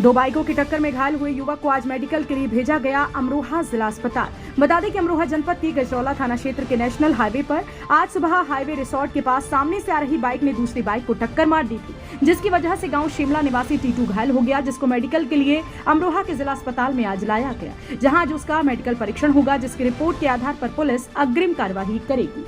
दो बाइकों की टक्कर में घायल हुए युवक को आज मेडिकल के लिए भेजा गया अमरोहा जिला अस्पताल। बता दें कि अमरोहा जनपद के गजरौला थाना क्षेत्र के नेशनल हाईवे पर आज सुबह हाईवे रिसोर्ट के पास सामने से आ रही बाइक ने दूसरी बाइक को टक्कर मार दी थी, जिसकी वजह से गांव शिमला निवासी टीटू घायल हो गया, जिसको मेडिकल के लिए अमरोहा के जिला अस्पताल में आज लाया गया, जहाँ आज उसका मेडिकल परीक्षण होगा, जिसकी रिपोर्ट के आधार पर पुलिस अग्रिम कार्यवाही करेगी।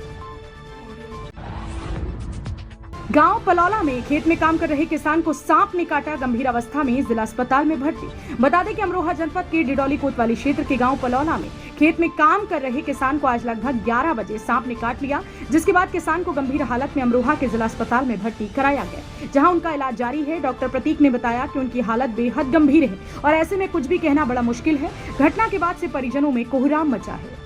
गांव पलौला में खेत में काम कर रहे किसान को सांप ने काटा, गंभीर अवस्था में जिला अस्पताल में भर्ती। बता दें कि अमरोहा जनपद के डिडौली कोतवाली क्षेत्र के गांव पलौला में खेत में काम कर रहे किसान को आज लगभग 11 बजे सांप ने काट लिया, जिसके बाद किसान को गंभीर हालत में अमरोहा के जिला अस्पताल में भर्ती कराया गया, जहां उनका इलाज जारी है। डॉक्टर प्रतीक ने बताया कि उनकी हालत बेहद गंभीर है और ऐसे में कुछ भी कहना बड़ा मुश्किल है। घटना के बाद से परिजनों में कोहराम मचा है।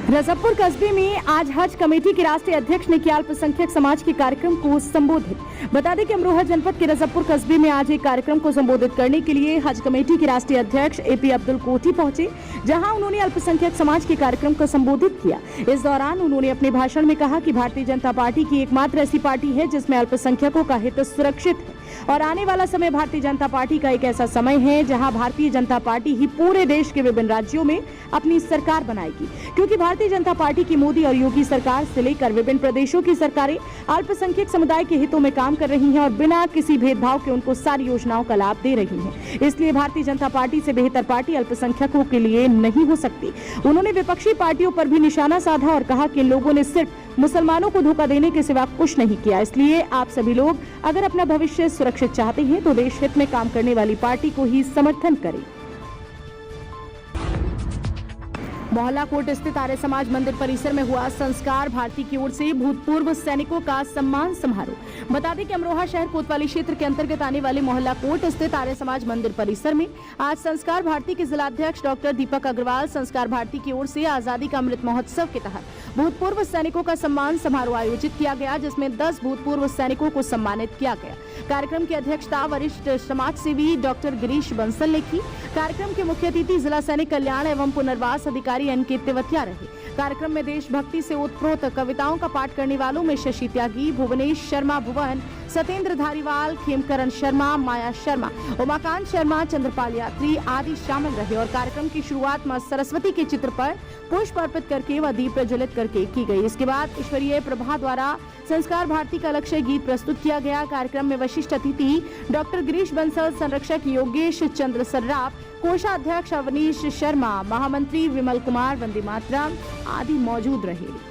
रजबपुर कस्बे में आज हज कमेटी के राष्ट्रीय अध्यक्ष ने किया अल्पसंख्यक समाज के कार्यक्रम को संबोधित। बता दें कि अमरोहा जनपद के रजबपुर कस्बे में आज एक कार्यक्रम को संबोधित करने के लिए हज कमेटी के राष्ट्रीय अध्यक्ष एपी अब्दुल कोठी पहुंचे, जहां उन्होंने अल्पसंख्यक समाज के कार्यक्रम को संबोधित किया। इस दौरान उन्होंने अपने भाषण में कहा कि भारतीय जनता पार्टी की एकमात्र ऐसी पार्टी है जिसमें अल्पसंख्यकों का हित सुरक्षित है और आने वाला समय भारतीय जनता पार्टी का एक ऐसा समय है जहां भारतीय जनता पार्टी ही पूरे देश के विभिन्न राज्यों में अपनी सरकार बनाएगी, क्योंकि भारतीय जनता पार्टी की मोदी और योगी सरकार से लेकर विभिन्न प्रदेशों की सरकारें अल्पसंख्यक समुदाय के हितों में काम कर रही हैं और बिना किसी भेदभाव के उनको सारी योजनाओं का लाभ दे रही हैं। इसलिए भारतीय जनता पार्टी से बेहतर पार्टी अल्पसंख्यकों के लिए नहीं हो सकती। उन्होंने विपक्षी पार्टियों पर भी निशाना साधा और कहा कि इन लोगों ने सिर्फ मुसलमानों को धोखा देने के सिवा कुछ नहीं किया। इसलिए आप सभी लोग अगर अपना भविष्य सुरक्षित चाहते हैं तो देश हित में काम करने वाली पार्टी को ही समर्थन करें। मोहल्ला कोट स्थित आर्य समाज मंदिर परिसर में हुआ संस्कार भारती की ओर से भूतपूर्व सैनिकों का सम्मान समारोह। बता दें कि अमरोहा शहर कोतवाली क्षेत्र के अंतर्गत आने वाले मोहल्ला कोट स्थित आर्य समाज मंदिर परिसर में आज संस्कार भारती के जिलाध्यक्ष डॉक्टर दीपक अग्रवाल संस्कार भारती की ओर से आजादी का अमृत महोत्सव के तहत भूतपूर्व सैनिकों का सम्मान समारोह आयोजित किया गया, जिसमें 10 भूतपूर्व सैनिकों को सम्मानित किया गया। कार्यक्रम की अध्यक्षता वरिष्ठ समाज सेवी डॉक्टर गिरीश बंसल ने की। कार्यक्रम के मुख्य अतिथि जिला सैनिक कल्याण एवं पुनर्वास अधिकारी एनके तिवतिया रहे। कार्यक्रम में देशभक्ति से ओतप्रोत कविताओं का पाठ करने वालों में शशि त्यागी, भुवनेश शर्मा भुवन, सत्येंद्र धारीवाल, खेमकरण शर्मा, माया शर्मा, उमाकांत शर्मा, चंद्रपाल यात्री आदि शामिल रहे और कार्यक्रम की शुरुआत मां सरस्वती के चित्र पर पुष्प अर्पित करके व दीप प्रज्वलित करके की गई। इसके बाद ईश्वरीय प्रभा द्वारा संस्कार भारती का लक्ष्य गीत प्रस्तुत किया गया। कार्यक्रम में विशिष्ट अतिथि डॉक्टर गिरीश बंसल, संरक्षक योगेश चंद्र सर्राफ, कोषाध्यक्ष अवनीश शर्मा, महामंत्री विमल कुमार, वंदे मातरम आदि मौजूद रहे।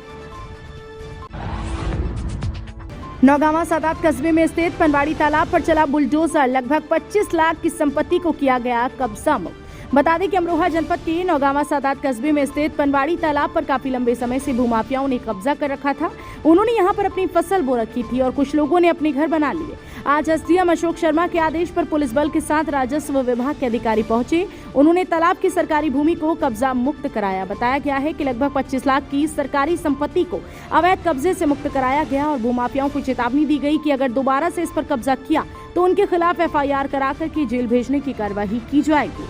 नौगांवा सादात कस्बे में स्थित पनवाड़ी तालाब पर चला बुलडोजर, लगभग 25 लाख की संपत्ति को किया गया कब्जा मुक्त। बता दें कि अमरोहा जनपद के नौगांवा सादात कस्बे में स्थित पनवाड़ी तालाब पर काफी लंबे समय से भूमाफियाओं ने कब्जा कर रखा था। उन्होंने यहां पर अपनी फसल बो रखी थी और कुछ लोगों ने अपने घर बना लिए। आज एसडीएम अशोक शर्मा के आदेश पर पुलिस बल के साथ राजस्व विभाग के अधिकारी पहुंचे। उन्होंने तालाब की सरकारी भूमि को कब्जा मुक्त कराया। बताया गया है कि लगभग 25 लाख की सरकारी संपत्ति को अवैध कब्जे से मुक्त कराया गया और भूमाफियाओं को चेतावनी दी गई कि अगर दोबारा से इस पर कब्जा किया तो उनके खिलाफ एफआईआर कराकर के जेल भेजने की कार्यवाही की जाएगी।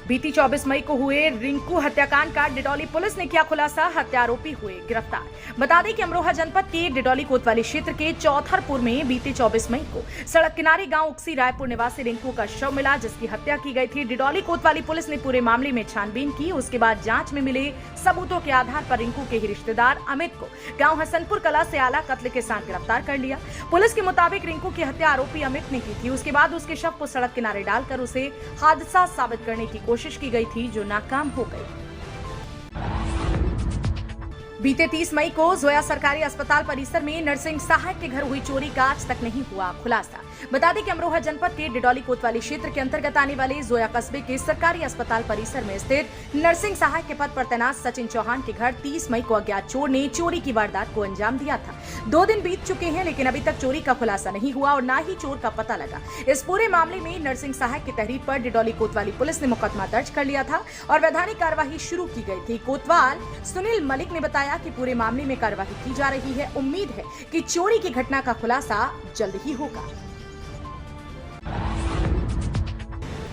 बीती 24 मई को हुए रिंकू हत्याकांड का डिडौली पुलिस ने किया खुलासा, हत्या आरोपी हुए गिरफ्तार। बता दें कि अमरोहा जनपद के डिडौली कोतवाली क्षेत्र के चौथरपुर में बीते 24 मई को सड़क किनारे गांव उक्सी रायपुर निवासी रिंकू का शव मिला, जिसकी हत्या की गई थी। डिडौली कोतवाली पुलिस ने पूरे मामले में छानबीन की। उसके बाद जांच में मिले सबूतों के आधार पर रिंकू के ही रिश्तेदार अमित को गाँव हसनपुर कला से आला कत्ल के साथ गिरफ्तार कर लिया। पुलिस के मुताबिक रिंकू की हत्या आरोपी अमित ने की थी। उसके बाद उसके शव को सड़क किनारे डालकर उसे हादसा साबित करने की कोशिश की गई थी, जो नाकाम हो गई। बीते 30 मई को जोया सरकारी अस्पताल परिसर में नरसिंह सहायक के घर हुई चोरी का आज तक नहीं हुआ खुलासा। बता दें कि अमरोहा जनपद के डिडौली कोतवाली क्षेत्र के अंतर्गत आने वाले जोया कस्बे के सरकारी अस्पताल परिसर में स्थित नरसिंह सहायक के पद पर तैनात सचिन चौहान के घर 30 मई को अज्ञात चोर ने चोरी की वारदात को अंजाम दिया था। 2 दिन बीत चुके हैं, लेकिन अभी तक चोरी का खुलासा नहीं हुआ और न ही चोर का पता लगा। इस पूरे मामले में नरसिंह सहायक की तहरीर पर डिडौली कोतवाली पुलिस ने मुकदमा दर्ज कर लिया था और वैधानिक कार्यवाही शुरू की गई थी। कोतवाल सुनील मलिक ने बताया कि पूरे मामले में कार्यवाही की जा रही है। उम्मीद है कि चोरी की घटना का खुलासा जल्द ही होगा।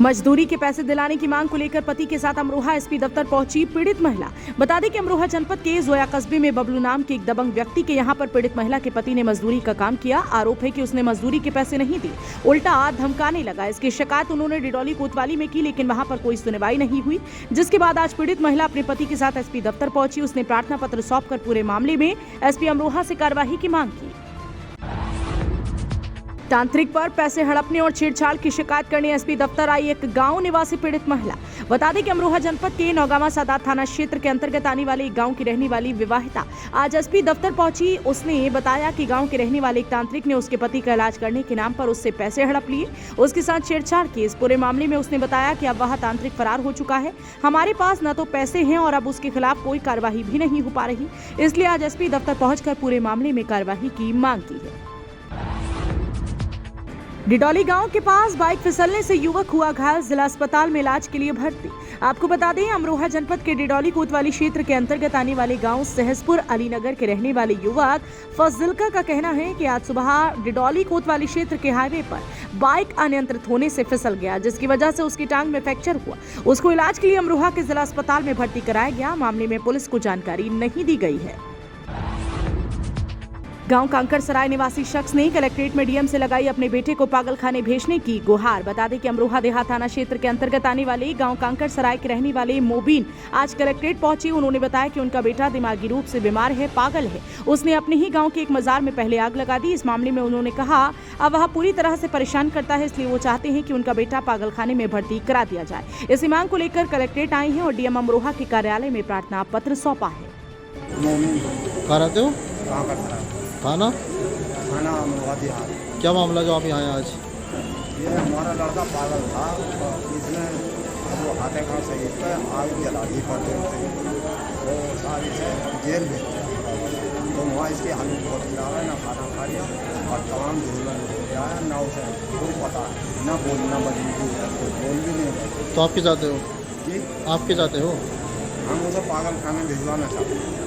मजदूरी के पैसे दिलाने की मांग को लेकर पति के साथ अमरोहा एसपी दफ्तर पहुंची पीड़ित महिला। बता दें कि अमरोहा जनपद के जोया कस्बे में बबलू नाम के एक दबंग व्यक्ति के यहां पर पीड़ित महिला के पति ने मजदूरी का काम किया। आरोप है कि उसने मजदूरी के पैसे नहीं दिए, उल्टा धमकाने लगा। इसकी शिकायत उन्होंने डिडौली कोतवाली में की, लेकिन वहां पर कोई सुनवाई नहीं हुई, जिसके बाद आज पीड़ित महिला अपने पति के साथ एसपी दफ्तर पहुंची। उसने प्रार्थना पत्र सौंपकर पूरे मामले में एसपी अमरोहा से कार्रवाई की मांग की। तांत्रिक पर पैसे हड़पने और छेड़छाड़ की शिकायत करने एसपी दफ्तर आई एक गांव निवासी पीड़ित महिला। बता दें कि अमरोहा जनपद के नौगामा सादात थाना क्षेत्र के अंतर्गत आने वाले एक गांव की रहने वाली विवाहिता आज एसपी दफ्तर पहुंची। उसने बताया कि गांव के रहने वाले एक तांत्रिक ने उसके पति का इलाज करने के नाम पर उससे पैसे हड़प लिए, उसके साथ छेड़छाड़ की। इस पूरे मामले में उसने बताया कि अब वह तांत्रिक फरार हो चुका है, हमारे पास न तो पैसे हैं और अब उसके खिलाफ कोई कार्रवाई भी नहीं हो पा रही, इसलिए आज एसपी दफ्तर पहुंचकर पूरे मामले में कार्रवाई की मांग की है। डिडौली गांव के पास बाइक फिसलने से युवक हुआ घायल, जिला अस्पताल में इलाज के लिए भर्ती। आपको बता दें, अमरोहा जनपद के डिडौली कोतवाली क्षेत्र के अंतर्गत आने वाले गांव सहसपुर अलीनगर के रहने वाले युवक फजिल्का का कहना है कि आज सुबह डिडौली कोतवाली क्षेत्र के हाईवे पर बाइक अनियंत्रित होने से फिसल गया, जिसकी वजह से उसकी टांग में फ्रैक्चर हुआ। उसको इलाज के लिए अमरोहा के जिला अस्पताल में भर्ती कराया गया। मामले में पुलिस को जानकारी नहीं दी गई है। गांव कांकर सराय निवासी शख्स ने कलेक्ट्रेट में डीएम से लगाई अपने बेटे को पागलखाने भेजने की गुहार। बता दें कि अमरोहा देहात थाना क्षेत्र के अंतर्गत आने वाले गांव कांकर सराय के रहने वाले मोबिन आज कलेक्ट्रेट पहुंचे। उन्होंने बताया कि उनका बेटा दिमागी रूप से बीमार है, पागल है। उसने अपने ही गांव के एक मजार में पहले आग लगा दी। इस मामले में उन्होंने कहा अब वह पूरी तरह से परेशान करता है, इसलिए वो चाहते हैं कि उनका बेटा पागलखाने में भर्ती करा दिया जाए। इसी मांग को लेकर कलेक्ट्रेट आए हैं और डीएम अमरोहा के कार्यालय में प्रार्थना पत्र सौंपा है। थाना क्या मामला जो आप यहाँ आए आज? ये हमारा लड़का पागल था, इसने वो हाथे का सही पे आग जला दी पड़ते तो सारी से जेल में, तो वहाँ इसकी हालत बहुत खराब है, ना खाना खा लिया और तमाम झूलन हो गया है, ना उसे कोई पता है, ना बोलना बदली तो बोल भी नहीं। तो आप क्या चाहते हो जी? आप क्या चाहते हो? हम उसे पागल खाने भिजवाना चाहते हैं।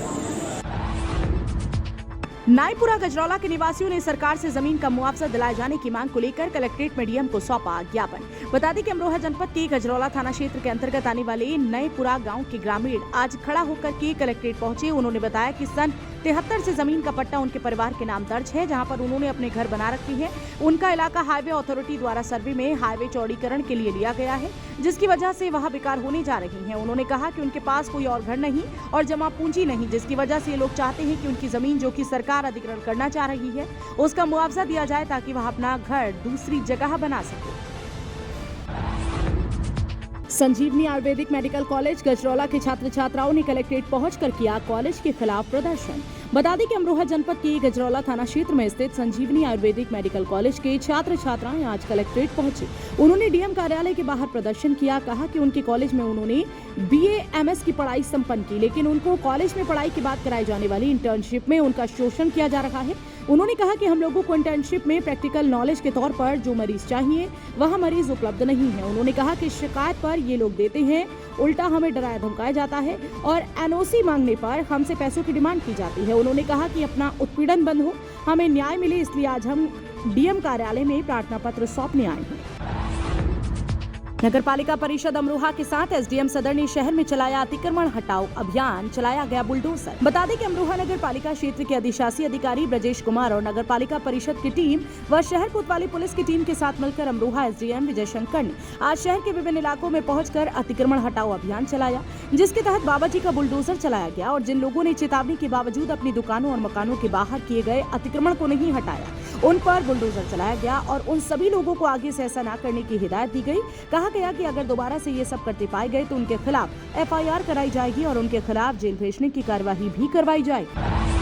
नाईपुरा गजरौला के निवासियों ने सरकार से जमीन का मुआवजा दिलाए जाने की मांग को लेकर कलेक्ट्रेट में डीएम को सौंपा ज्ञापन। बता दें कि अमरोहा जनपद के गजरौला थाना क्षेत्र के अंतर्गत आने वाले नईपुरा गांव के ग्रामीण आज खड़ा होकर के कलेक्ट्रेट पहुंचे। उन्होंने बताया कि सन 73 से जमीन का पट्टा उनके परिवार के नाम दर्ज है, जहां पर उन्होंने अपने घर बना रखी है। उनका इलाका हाईवे अथॉरिटी द्वारा सर्वे में हाईवे चौड़ीकरण के लिए लिया गया है, जिसकी वजह से वह बेकार होने जा रही है। उन्होंने कहा कि उनके पास कोई और घर नहीं और जमा पूंजी नहीं, जिसकी वजह से ये लोग चाहते हैं कि उनकी जमीन जो कि सरकार अधिग्रहण करना चाह रही है उसका मुआवजा दिया जाए, ताकि वह अपना घर दूसरी जगह बना सके। संजीवनी आयुर्वेदिक मेडिकल कॉलेज गजरौला के छात्र छात्राओं ने कलेक्ट्रेट पहुंचकर किया कॉलेज के खिलाफ प्रदर्शन। बता दें कि अमरोहा जनपद के गजरौला थाना क्षेत्र में स्थित संजीवनी आयुर्वेदिक मेडिकल कॉलेज के छात्र छात्राएं आज कलेक्ट्रेट पहुंचे। उन्होंने डीएम कार्यालय के बाहर प्रदर्शन किया। कहा कि उनके कॉलेज में उन्होंने BA MS की पढ़ाई संपन्न की, लेकिन उनको कॉलेज में पढ़ाई के बाद कराई जाने वाली इंटर्नशिप में उनका शोषण किया जा रहा है। उन्होंने कहा कि हम लोगों को इंटर्नशिप में प्रैक्टिकल नॉलेज के तौर पर जो मरीज चाहिए वह मरीज उपलब्ध नहीं है। उन्होंने कहा कि शिकायत पर ये लोग देते हैं, उल्टा हमें डराया धमकाया जाता है और NOC मांगने पर हमसे पैसों की डिमांड की जाती है। उन्होंने कहा कि अपना उत्पीड़न बंद हो, हमें न्याय मिले, इसलिए आज हम डीएम कार्यालय में प्रार्थना पत्र सौंपने आए हैं। नगर पालिका परिषद अमरोहा के साथ एसडीएम सदर ने शहर में चलाया अतिक्रमण हटाओ अभियान, चलाया गया बुलडोजर। बता दें कि अमरोहा नगर पालिका क्षेत्र के अधिशासी अधिकारी ब्रजेश कुमार और नगर पालिका परिषद की टीम व शहर कोतवाली पुलिस की टीम के साथ मिलकर अमरोहा एसडीएम विजय शंकर ने आज शहर के विभिन्न इलाकों में पहुंचकर अतिक्रमण हटाओ अभियान चलाया, जिसके तहत बाबाजी का बुलडोजर चलाया गया और जिन लोगों ने चेतावनी के बावजूद अपनी दुकानों और मकानों के बाहर किए गए अतिक्रमण को नहीं हटाया, उन पर बुलडोजर चलाया गया और उन सभी लोगों को आगे से ऐसा न करने की हिदायत दी गई। कहा गया कि अगर दोबारा से ये सब करते पाए गए तो उनके खिलाफ FIR कराई जाएगी और उनके खिलाफ जेल भेजने की कार्यवाही भी करवाई जाएगी।